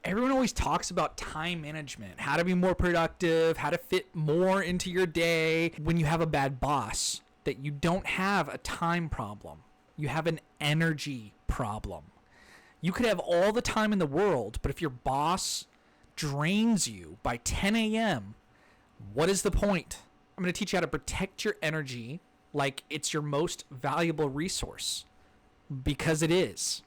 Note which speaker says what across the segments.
Speaker 1: Everyone always talks about time management, how to be more productive, how to fit more into your day. When you have a bad boss, that you don't have a time problem. You have an energy problem. You could have all the time in the world, but if your boss drains you by 10 a.m., what is the point? I'm going to teach you how to protect your energy like it's your most valuable resource, because it is.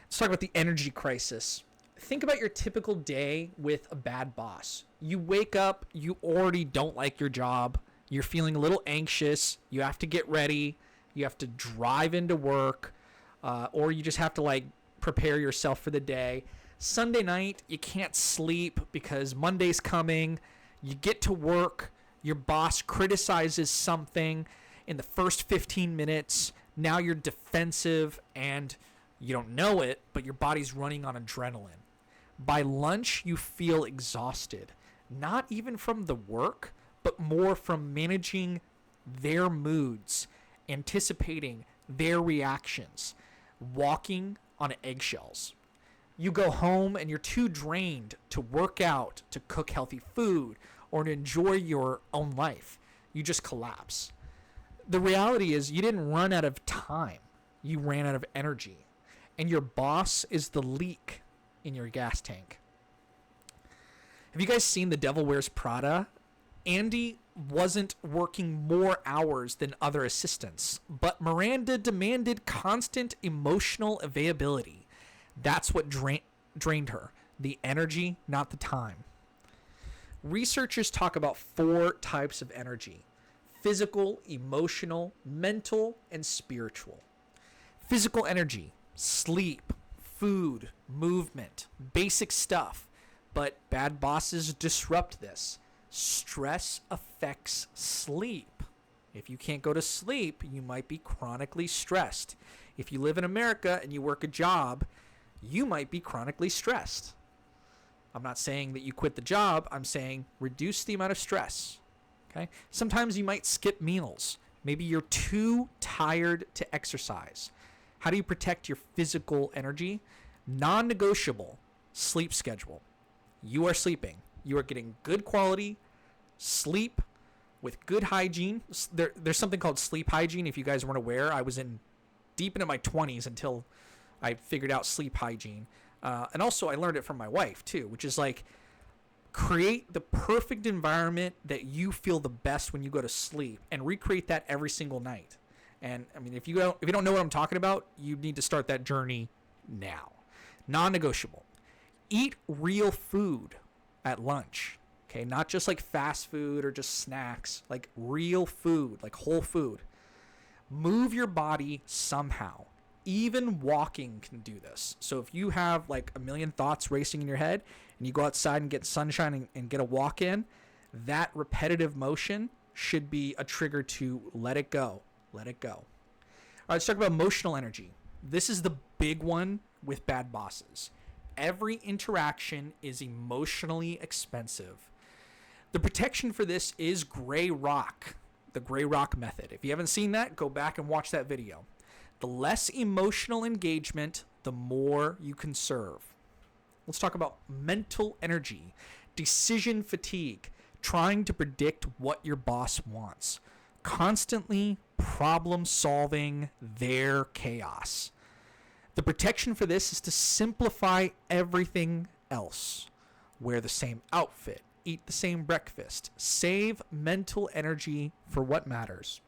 Speaker 1: Let's talk about the energy crisis. Think about your typical day with a bad boss. You wake up, you already don't like your job. You're feeling a little anxious. You have to get ready. You have to drive into work, or you just have to like prepare yourself for the day. Sunday night, you can't sleep because Monday's coming. You get to work. Your boss criticizes something in the first 15 minutes. Now you're defensive and you don't know it, but your body's running on adrenaline. By lunch, you feel exhausted, not even from the work, but more from managing their moods, anticipating their reactions, walking on eggshells. You go home and you're too drained to work out, to cook healthy food, or to enjoy your own life. You just collapse. The reality is you didn't run out of time. You ran out of energy. And your boss is the leak in your gas tank. Have you guys seen The Devil Wears Prada? Andy wasn't working more hours than other assistants, but Miranda demanded constant emotional availability. That's what drained her. The energy, not the time. Researchers talk about 4 types of energy: physical, emotional, mental, and spiritual. Physical energy: sleep, food, movement, basic stuff. But bad bosses disrupt this. Stress affects sleep. If you can't go to sleep, you might be chronically stressed. If you live in America and you work a job, you might be chronically stressed. I'm not saying that you quit the job. I'm saying reduce the amount of stress. Okay? Sometimes you might skip meals. Maybe you're too tired to exercise. How do you protect your physical energy? Non-negotiable sleep schedule. You are sleeping. You are getting good quality sleep with good hygiene. There's something called sleep hygiene. If you guys weren't aware, I was deep into my 20s until I figured out sleep hygiene. And also I learned it from my wife too, which is like create the perfect environment that you feel the best when you go to sleep and recreate that every single night. And I mean, if you don't know what I'm talking about, you need to start that journey now. Non-negotiable. Eat real food at lunch. Okay, not just like fast food or just snacks, like real food, like whole food. Move your body somehow. Even walking can do this. So if you have like a million thoughts racing in your head and you go outside and get sunshine and get a walk in, that repetitive motion should be a trigger to let it go. Let it go. All right, let's talk about emotional energy. This is the big one with bad bosses. Every interaction is emotionally expensive. The protection for this is gray rock, the gray rock method. If you haven't seen that, go back and watch that video. The less emotional engagement, the more you conserve. Let's talk about mental energy, decision fatigue, trying to predict what your boss wants, constantly problem solving their chaos. The protection for this is to simplify everything else. Wear the same outfit, eat the same breakfast, save mental energy for what matters.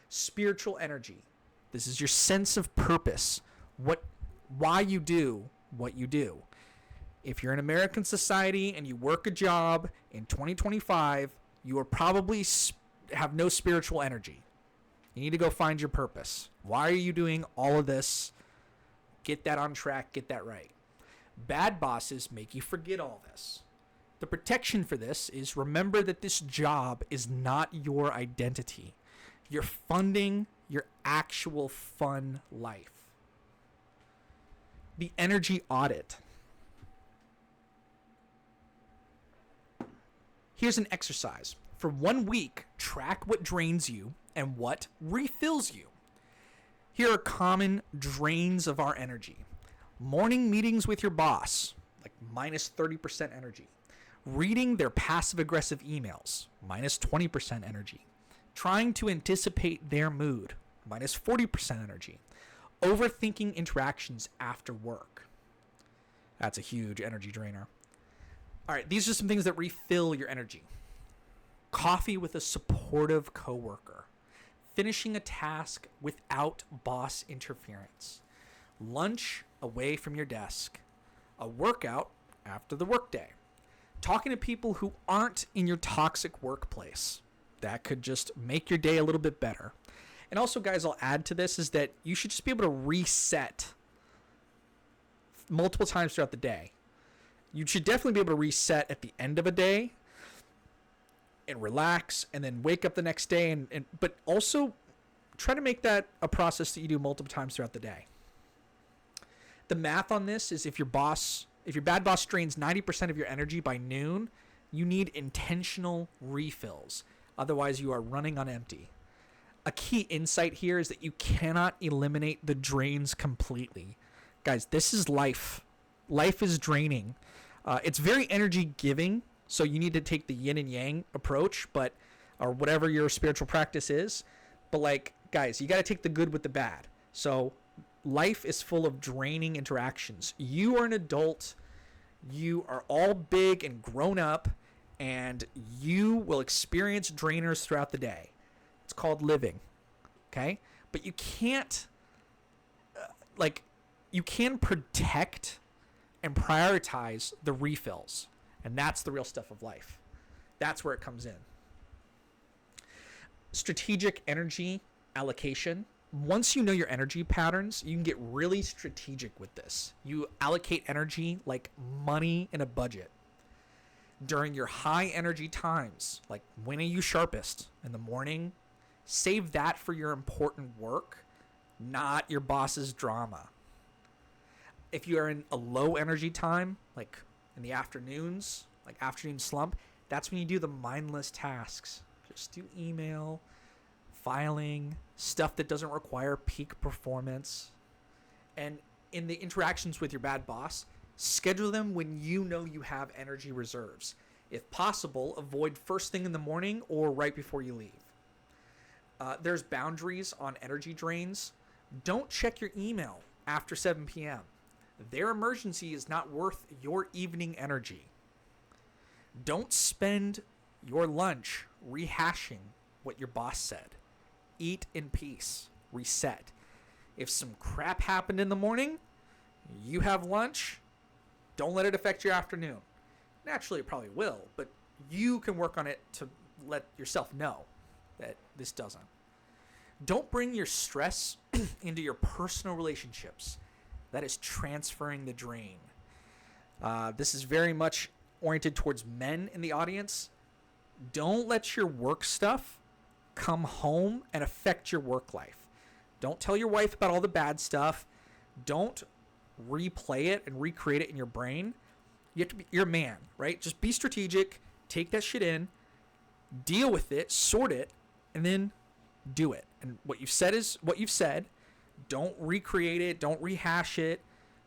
Speaker 1: Spiritual energy. This is your sense of purpose, why you do what you do. If you're in American society and you work a job in 2025, you are probably have no spiritual energy. You need to go find your purpose. Why are you doing all of this? Get that on track, get that right. Bad bosses make you forget all this. The protection for this is remember that this job is not your identity. You're funding your actual fun life. The energy audit. Here's an exercise. For 1 week, track what drains you and what refills you. Here are common drains of our energy. Morning meetings with your boss, like minus 30% energy. Reading their passive-aggressive emails, minus 20% energy. Trying to anticipate their mood, minus 40% energy. Overthinking interactions after work. That's a huge energy drainer. All right, these are some things that refill your energy. Coffee with a supportive coworker. Finishing a task without boss interference. Lunch away from your desk. A workout after the workday. Talking to people who aren't in your toxic workplace. That could just make your day a little bit better. And also, guys, I'll add to this is that you should just be able to reset multiple times throughout the day. You should definitely be able to reset at the end of a day and relax and then wake up the next day. But also try to make that a process that you do multiple times throughout the day. The math on this is if your bad boss drains 90% of your energy by noon, you need intentional refills. Otherwise, you are running on empty. A key insight here is that you cannot eliminate the drains completely. Guys, this is life. Life is draining. It's very energy giving, so you need to take the yin and yang approach, or whatever your spiritual practice is. But like, guys, you got to take the good with the bad. So life is full of draining interactions. You are an adult. You are all big and grown up, and you will experience drainers throughout the day. It's called living, okay? But you can't, you can protect and prioritize the refills, and that's the real stuff of life. That's where it comes in. Strategic energy allocation. Once you know your energy patterns, you can get really strategic with this. You allocate energy like money in a budget. During your high energy times, like when are you sharpest? In the morning? Save that for your important work, not your boss's drama. If you are in a low energy time, like in the afternoons, like afternoon slump, that's when you do the mindless tasks. Just do email, filing, stuff that doesn't require peak performance. And in the interactions with your bad boss, schedule them when you know you have energy reserves. If possible, avoid first thing in the morning or right before you leave. There's boundaries on energy drains. Don't check your email after 7 p.m. Their emergency is not worth your evening energy. Don't spend your lunch rehashing what your boss said. Eat in peace. Reset. If some crap happened in the morning, you have lunch. Don't let it affect your afternoon. Naturally, it probably will, but you can work on it to let yourself know that this doesn't. Don't bring your stress into your personal relationships. That is transferring the drain. This is very much oriented towards men in the audience. Don't let your work stuff come home and affect your work life. Don't tell your wife about all the bad stuff. Don't replay it and recreate it in your brain. You're a man, right? Just be strategic, take that shit in, deal with it, sort it, and then do it. And what you've said is what you've said. Don't recreate it, don't rehash it.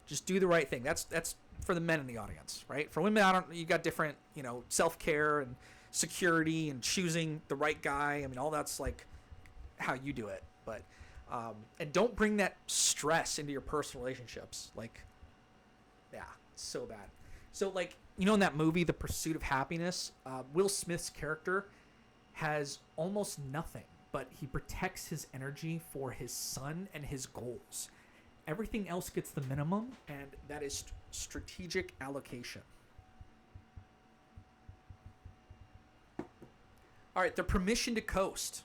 Speaker 1: Just do the right thing. That's for the men in the audience, right? For women, you got different, self-care and security and choosing the right guy. I mean, all that's like how you do it. But and don't bring that stress into your personal relationships. Like, yeah, it's so bad. So, like, in that movie, The Pursuit of Happiness, Will Smith's character has almost nothing, but he protects his energy for his son and his goals. Everything else gets the minimum, and that is strategic allocation. All right, the permission to coast.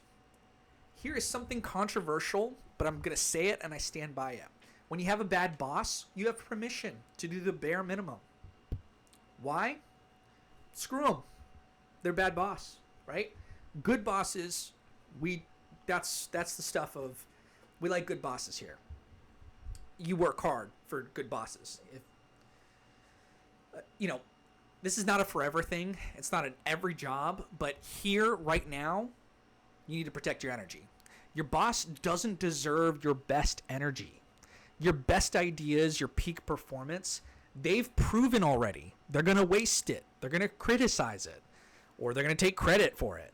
Speaker 1: Here is something controversial, but I'm going to say it and I stand by it. When you have a bad boss, you have permission to do the bare minimum. Why? Screw them. They're bad boss, right? Good bosses, that's the stuff of, we like good bosses here. You work hard for good bosses. If this is not a forever thing. It's not an every job, but here right now, you need to protect your energy. Your boss doesn't deserve your best energy. Your best ideas, your peak performance, they've proven already. They're going to waste it. They're going to criticize it, or they're going to take credit for it.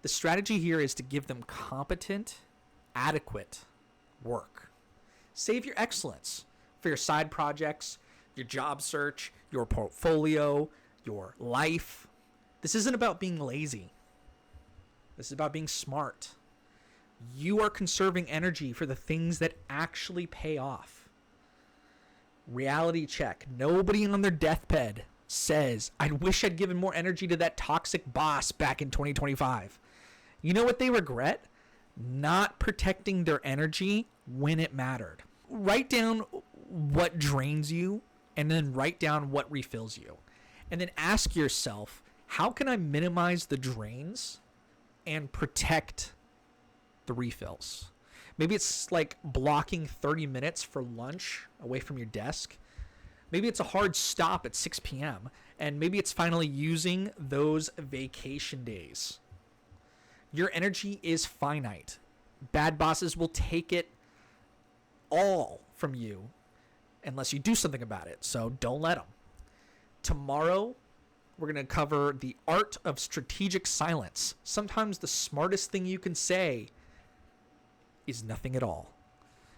Speaker 1: The strategy here is to give them competent, adequate work. Save your excellence for your side projects, your job search, your portfolio, your life. This isn't about being lazy. This is about being smart. You are conserving energy for the things that actually pay off. Reality check. Nobody on their deathbed says, I wish I'd given more energy to that toxic boss back in 2025. You know what they regret? Not protecting their energy when it mattered. Write down what drains you and then write down what refills you. And then ask yourself, how can I minimize the drains and protect the refills? Maybe it's like blocking 30 minutes for lunch away from your desk. Maybe it's a hard stop at 6 p.m. And maybe it's finally using those vacation days. Your energy is finite. Bad bosses will take it all from you unless you do something about it. So don't let them. Tomorrow, we're going to cover the art of strategic silence. Sometimes the smartest thing you can say is nothing at all.